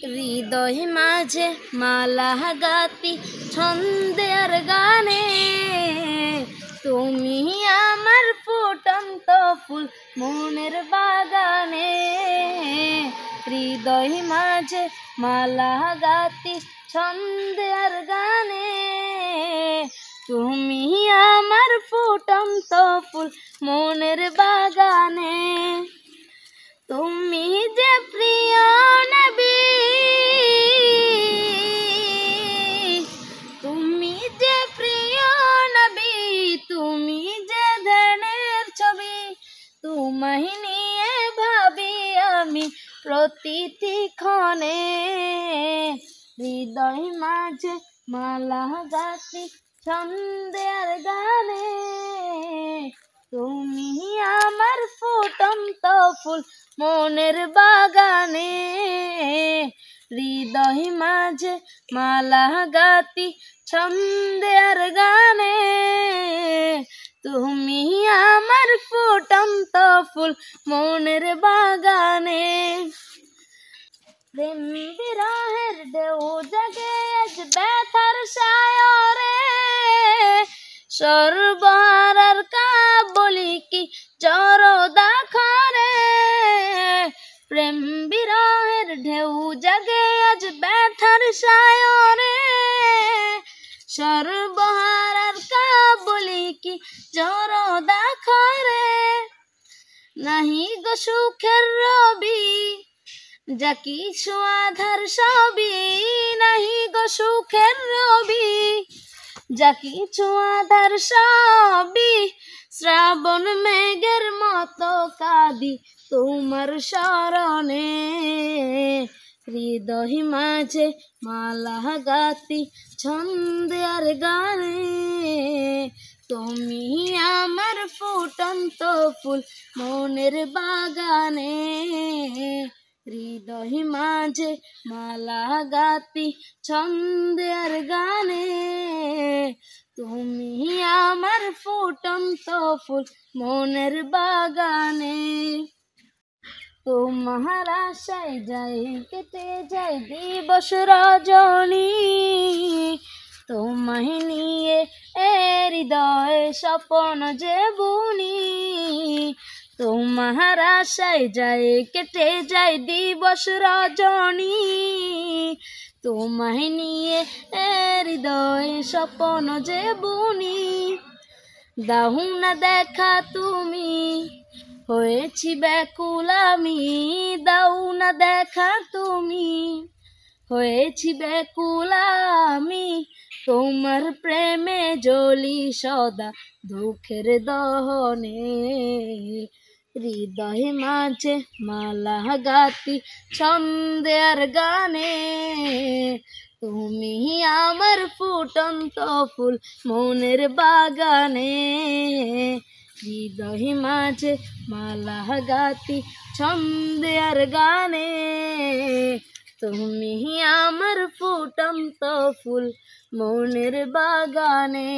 হৃদয় মাঝে মালা গাতি ছন্দে আর গানে, তুমি আমার ফুটন্ত ফুল মনের বাগানে। হৃদয় মাঝে মালা গাতি ছন্দে আর গানে, তুমি আমার ফুটন্ত ফুল মনের বাগানে। তুমি যে প্রিয় নবী, তুমি যে প্রিয় নবী, তুমি যে ধ্যানের ছবি, তোমায় নিয়ে ভাবি আমি প্রতিটি ক্ষণে। হৃদয় মাঝে মালা গাতি ছন্দে আর গানে, তুমি আমার ফুটন্ত ফুল মনের বাগানে। হৃদয় মাঝে মালা গাতি ছন্দে আর গানে, তুমি আমার ফুটন্ত ফুল মনের বাগানে। প্রেম বিরহের ঢেউ জাগে আজ ব্যথার সায়রে, সর্বহারার কাবলি কি জরদা খরে। প্রেম বিরহের ঢেউ জাগে আজ ব্যথার সায়রে, সর্বহারার কাবলি কি জরদা খরে। নাহি গো সুখের রবি যা কিছু আধার সবই, নাহি গো সুখের রবি যা কিছু আধার সবই। শ্রাবণ মেঘের মতো কাঁদি তোমার শরণে। হৃদয় মাঝে মালা গাতি ছন্দে আর গানে, তুমি আমার ফুটন্ত ফুল মনের বাগানে। হৃদয় মাঝে মালা গাতি ছন্দে আর গানে, তুমি আমার ফুটন্ত ফুল মনের বাগানে। তোমার আশায় যাই কেটে যায় দিবস রজনী, তোমায় নিয়ে হৃদয়ে স্বপ্ন যে বুনি। তোমার আশায় যায় কেটে যায় দিবস রজনী, তোমায় নিয়ে হৃদয়ে স্বপ্ন যে বুনি। দাও না দেখা তুমি হয়েছি ব্যাকুল আমি, দাও না দেখা তুমি হয়েছি ব্যাকুল আমি। তোমার প্রেমে জ্বলি সদা দুঃখের দহনে। হৃদয় মাঝে মালা গাতি ছন্দে আর গানে, তুমি আমার ফুটন্ত ফুল মনের বাগানে। হৃদয় মাঝে মালা গাতি ছন্দে আর গানে, তুমি আমার ফুটন্ত ফুল মনের বাগানে।